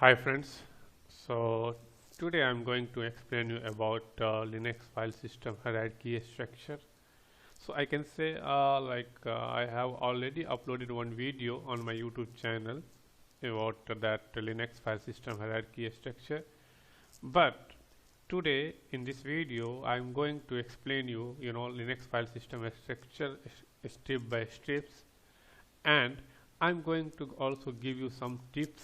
Hi friends, so today I'm going to explain you about Linux file system hierarchy structure. So I can say I have already uploaded one video on my YouTube channel about that Linux file system hierarchy structure, but today in this video I'm going to explain you Linux file system structure step by steps, and I'm going to also give you some tips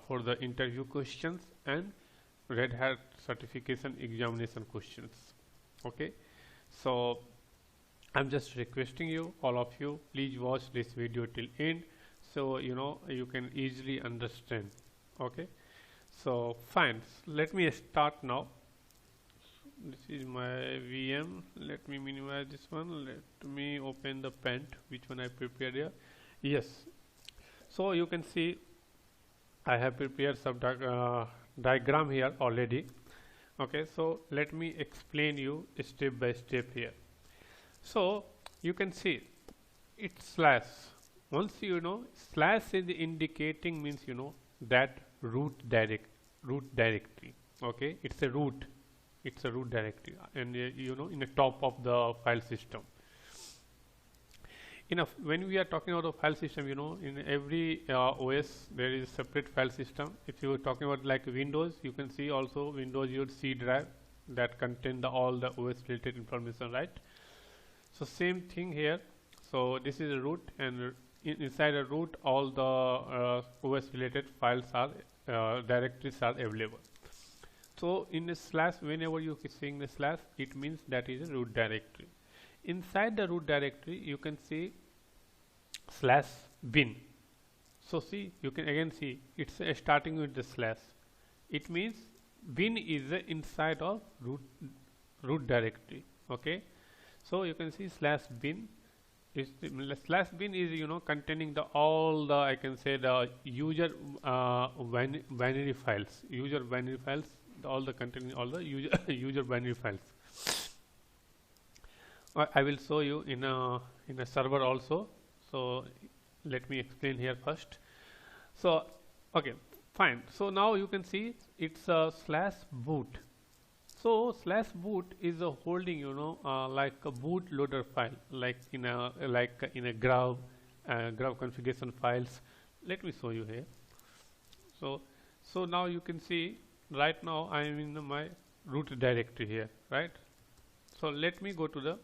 for the interview questions and Red Hat certification examination questions. Okay, so I'm just requesting you, all of you, please watch this video till end, so you can easily understand. Okay, so fine, let me start now. This is my VM. Let me minimize this one. Let me open the Paint, which one I prepared here. Yes, so you can see I have prepared some diagram here already. Okay, so let me explain you step by step here. So you can see it's slash. Once slash is indicating means that root directory. Okay, it's a root directory, and in the top of the file system. When we are talking about the file system, in every OS there is a separate file system. If you are talking about like Windows, you can see also Windows your C drive that contain all the OS related information, right? So same thing here. So this is a root, and inside a root all the OS related files are directories are available. So in the slash, whenever you are seeing the slash, it means that is a root directory. Inside the root directory you can see /bin. So see, you can again see it's starting with the slash. It means bin is the inside of root directory. Okay, so you can see /bin is /bin is containing the all the, I can say, the user binary files, all the containing all the user binary files. I will show you in a server also. So let me explain here first. So okay, fine. So now you can see it's a /boot. So /boot is a holding like a bootloader file, like in a graph configuration files. Let me show you here. So now you can see right now I am in my root directory here, right? So let me go to the,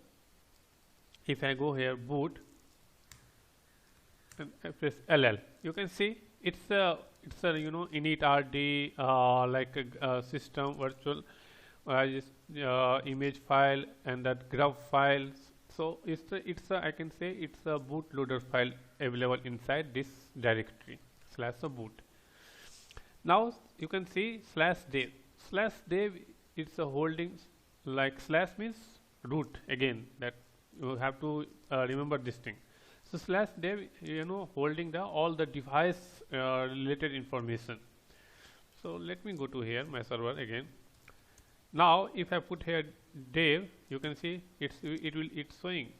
if I go here boot and I press LL, you can see it's a init rd like a system virtual image file and that graph files. So it's a I can say it's a bootloader file available inside this directory /boot. Now you can see /dev. /dev it's a holding, like slash means root, again that you have to remember this thing. So /dev holding all the device related information. So let me go to here my server again. Now if I put here dev, you can see it's showing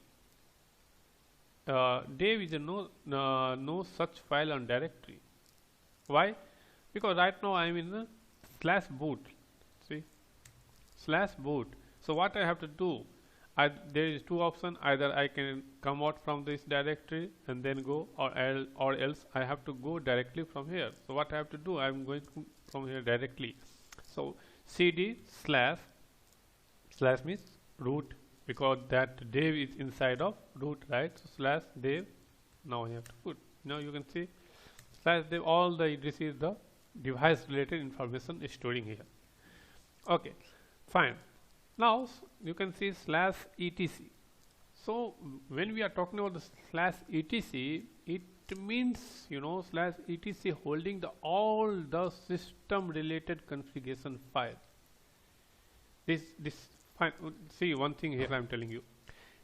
dev is a no such file on directory. Why? Because right now I am in the /boot. See, /boot. So what I have to do, there is two options. Either I can come out from this directory and then go, or else I have to go directly from here. So what I have to do, I am going from here directly. So cd / means root, because that dev is inside of root, right? So /dev. Now I have to put. Now you can see /dev, all this is the device related information is storing here. Okay, fine. Now you can see /etc. So when we are talking about the /etc, it means /etc holding all the system related configuration file. This fine. See, one thing here I'm telling you,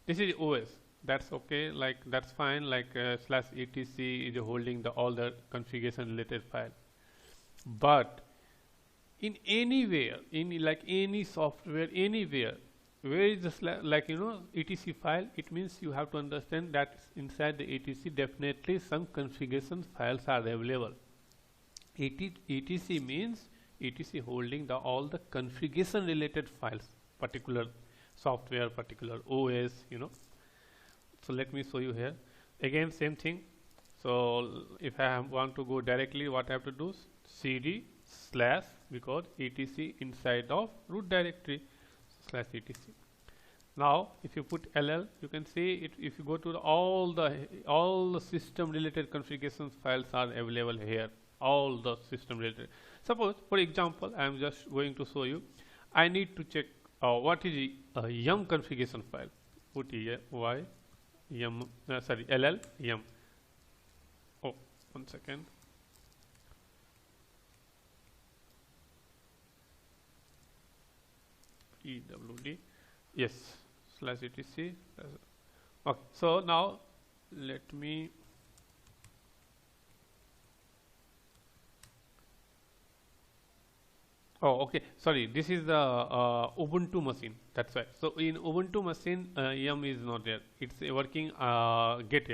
this is OS. That's okay, like that's fine, like /etc is holding all the configuration related file. But in anywhere, like any software, anywhere, where is the etc file, it means you have to understand that inside the etc definitely some configuration files are available. etc means etc holding the all the configuration related files, particular software, particular OS, So let me show you here. Again, same thing. So if I want to go directly, what I have to do? CD slash, because etc inside of root directory slash etc. Now, if you put ll, you can see it. If you go to all the system related configurations files are available here. All the system related. Suppose, for example, I am just going to show you. I need to check what is a yum configuration file. Put here y yum sorry ll yum. Oh, 1 second. ewd, yes, slash etc. Okay, so now let me okay, sorry, this is the Ubuntu machine, that's why. So in Ubuntu machine, yum is not there. It's working get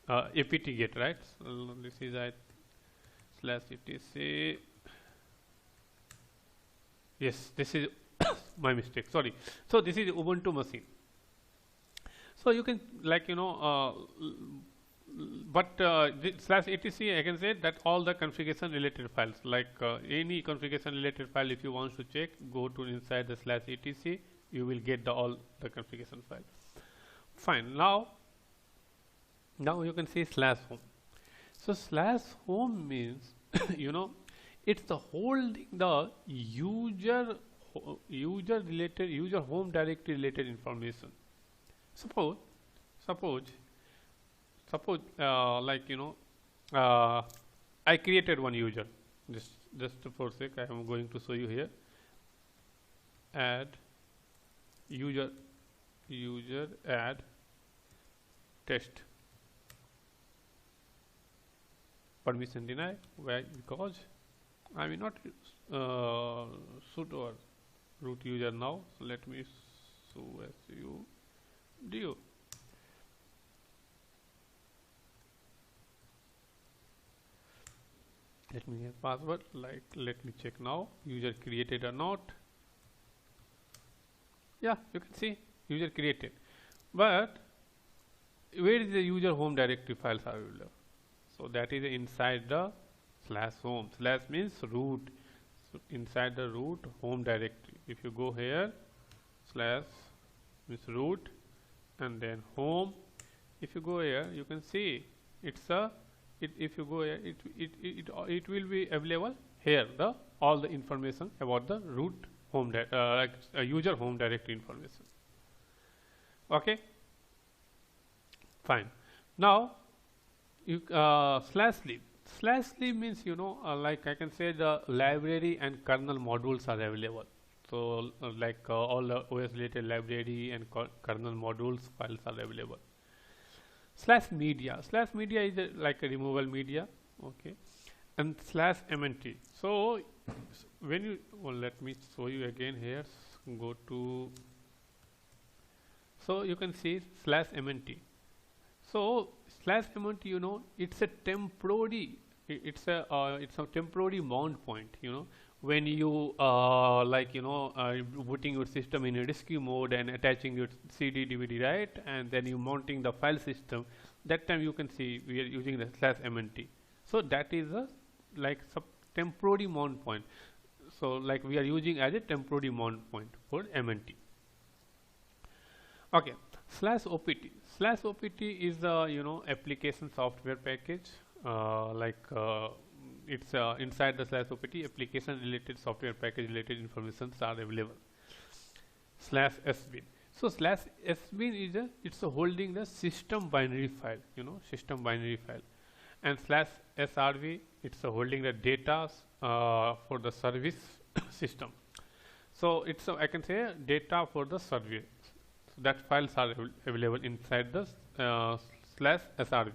apt get, right? So this is slash etc. Yes, this is my mistake, sorry. So this is Ubuntu machine. So you can but slash etc, I can say that all the configuration related files, like any configuration related file, if you want to check, go to inside the slash etc, you will get all the configuration file. Fine. Now you can see slash home. So slash home means it's the holding the user home directory related information. Suppose I created one user. Just for sake, I am going to show you here. Add user add test. Permission deny. Why? Because I will not suit our root user now. So let me show su do. Let me get password. Let me check now. User created or not? Yeah, you can see user created. But where is the user home directory files are available? So that is inside the slash home. Slash means root. So inside the root home directory. If you go here, slash means root, and then home. If you go here, you can see it's a. If you go here, it will be available here. All the information about the root home user home directory information. Okay. Fine. Now you slash lib. Slash lib means like I can say the library and kernel modules are available. So all the OS related library and kernel modules files are available. Slash media is like a removable media, okay, and slash mnt. So when you let me show you again here. Go to, so you can see slash mnt. So slash mnt, it's a temporary, it's a temporary mount point. When you booting your system in a risky mode and attaching your CD DVD, right, and then you mounting the file system, that time you can see we are using the slash mnt. So that is a temporary mount point. So like we are using as a temporary mount point for mnt. Okay, slash opt. Slash opt is the application software package. It's inside the slash opt, application related software package related informations are available. Slash sbin. So slash sbin is it's holding the system binary file, system binary file, and slash srv, it's holding the data for the service system. So it's I can say data for the service. So that files are available inside the slash srv.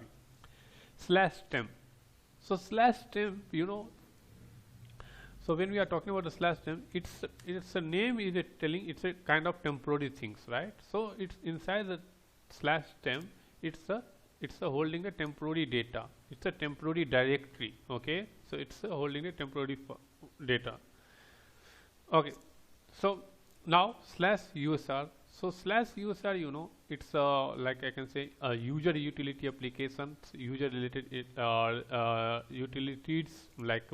Slash temp. So slash temp, so when we are talking about the slash temp, it's a name is telling it's a kind of temporary things, right? So it's inside the slash temp, it's a holding a temporary data. It's a temporary directory, okay? So it's holding the temporary data. Okay, so now slash usr. So slash usr, you know, it's like I can say a user utility applications, user related utilities like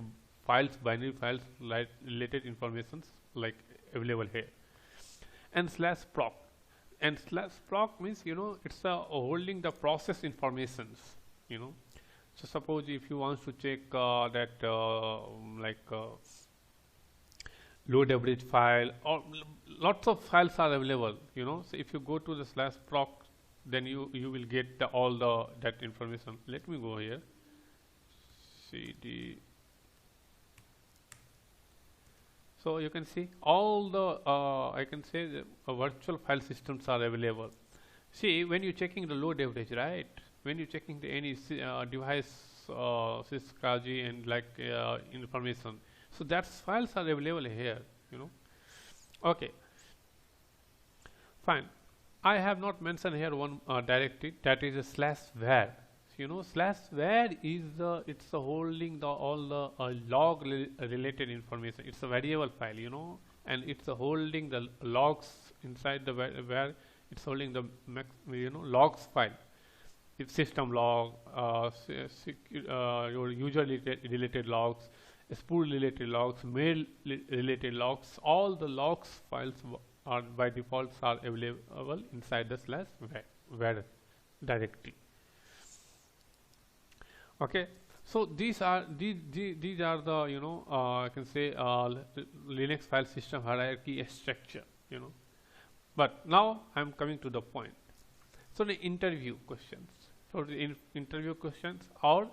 files, binary files, like related informations like available here. And slash proc. And slash proc means, you know, it's holding the process informations, you know. So suppose if you want to check that load average file, or lots of files are available, you know. So if you go to the slash proc, then you will get all that information. Let me go here, cd. So you can see all the I can say the virtual file systems are available. See, when you're checking the load average, right? When you're checking the any device syscalg and like information, so that files are available here, you know. Okay, fine. I have not mentioned here one directory, that is a slash var. You know, slash var is it's holding all the log related information. It's a variable file, you know, and it's holding the logs inside the var. It's holding the logs file. It's system log, your user related logs, spool related logs, mail related logs. All the logs files are by default are available inside the slash var directory. Okay, so these are the you know I can say Linux file system hierarchy structure, you know. But now I'm coming to the point. So the interview questions. So the interview questions, or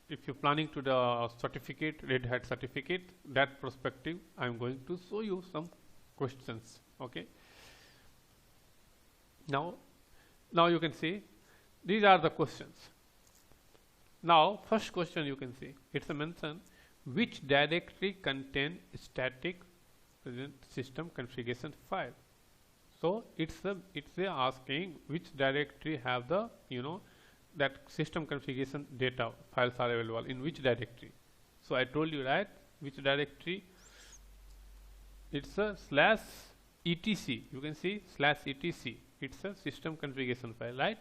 if you're planning to the certificate, Red Hat certificate, that perspective, I'm going to show you some questions. Okay. Now you can see these are the questions. Now first question you can see, it's a mention which directory contain static present system configuration file. So it's asking which directory have the, you know, that system configuration data files are available in which directory. So I told you, right, which directory. It's a slash etc. You can see slash etc. It's a system configuration file, right?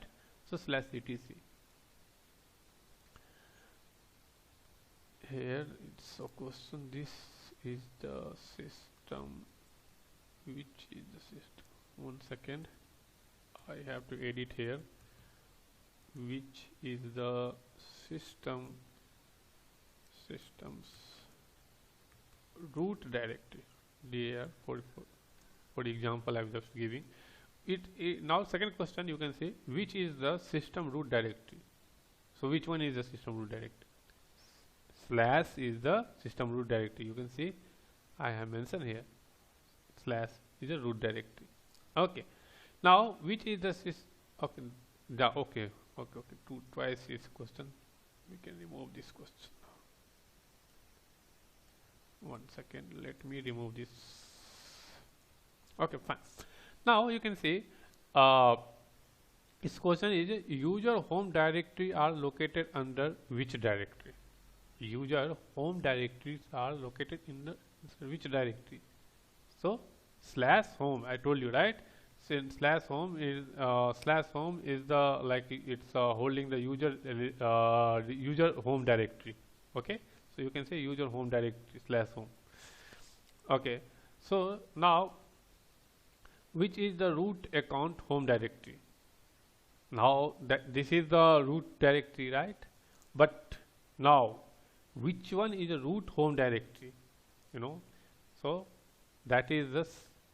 So slash etc. Here it's a question. This is the system. Which is the system? 1 second. I have to edit here. Which is the systems root directory? There for example I'm just giving it. Now second question you can say which is the system root directory. So which one is the system root directory? Slash is the system root directory. You can see I have mentioned here slash is a root directory. Okay, now which is the okay, twice is question. We can remove this question. 1 second, let me remove this. Okay, fine. Now you can see this question is user home directory are located under which directory? User home directories are located in the which directory? So slash home, I told you, right? Since slash home is the like it's holding the user home directory. Okay, so you can say user home directory slash home. Okay, so now which is the root account home directory? Now that this is the root directory, right? But now which one is a root home directory? You know, so that is the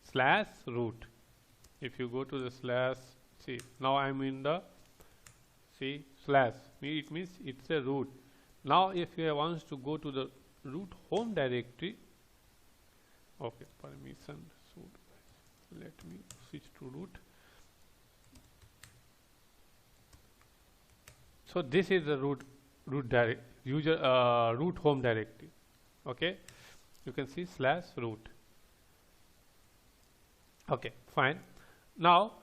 slash root. If you go to the slash, see, now I'm in the slash, it means it's a root. Now if you want to go to the root home directory, okay, permission, so let me switch to root. So this is the root home directory. Okay, you can see slash root. Okay, fine. Now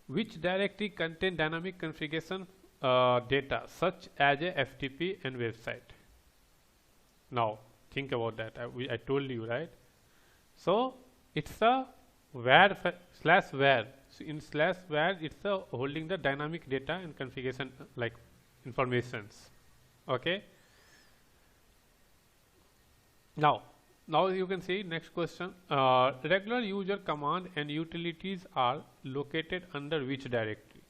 which directory contain dynamic configuration data such as a FTP and website? Now think about that. I told you, right? So it's a where slash where. So in slash where, it's a holding the dynamic data and configuration like informations. Okay. Now you can see next question. Regular user command and utilities are located under which directory?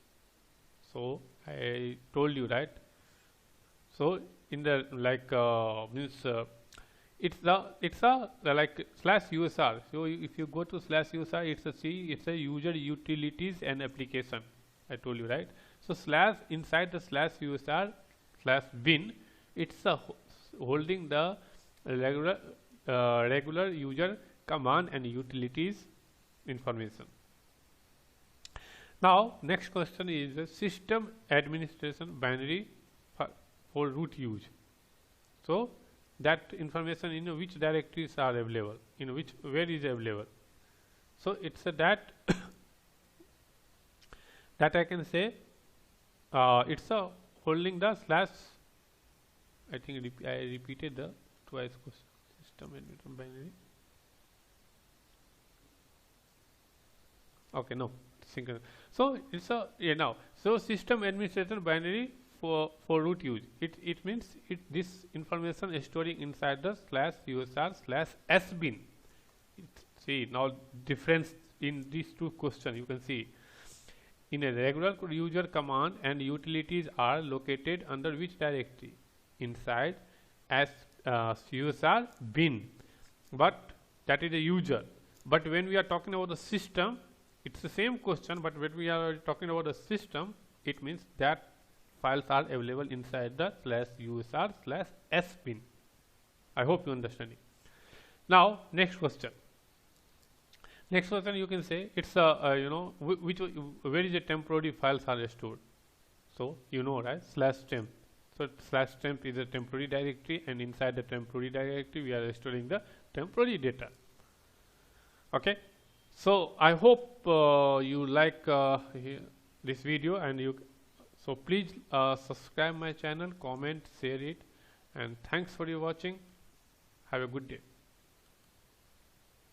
So I told you, right? So in the like it's a like slash usr. So if you go to slash usr, it's a user utilities and application. I told you, right? So slash inside the slash usr slash bin, it's a holding the regular user command and utilities information. Now next question is the system administration binary for root use. So that information in which directories are available, where is available. So it's a that that I can say it's a holding the slash. I think I repeated the twice question. System administration binary. Okay, no, single. So it's a now. So system administration binary for root use. It means this information is storing inside the slash usr slash sbin. See now difference in these two questions. You can see in a regular user command and utilities are located under which directory? Inside as usr bin, but that is a user. But when we are talking about the system, it's the same question, but when we are talking about the system, it means that files are available inside the slash usr slash sbin. I hope you understand it. Now next question. Next question, you can say it's a where is the temporary files are stored. So you know, right? Slash temp. So slash temp is a temporary directory, and inside the temporary directory we are storing the temporary data. Okay. So I hope you like this video, and so please subscribe my channel, comment, share it, and thanks for your watching. Have a good day.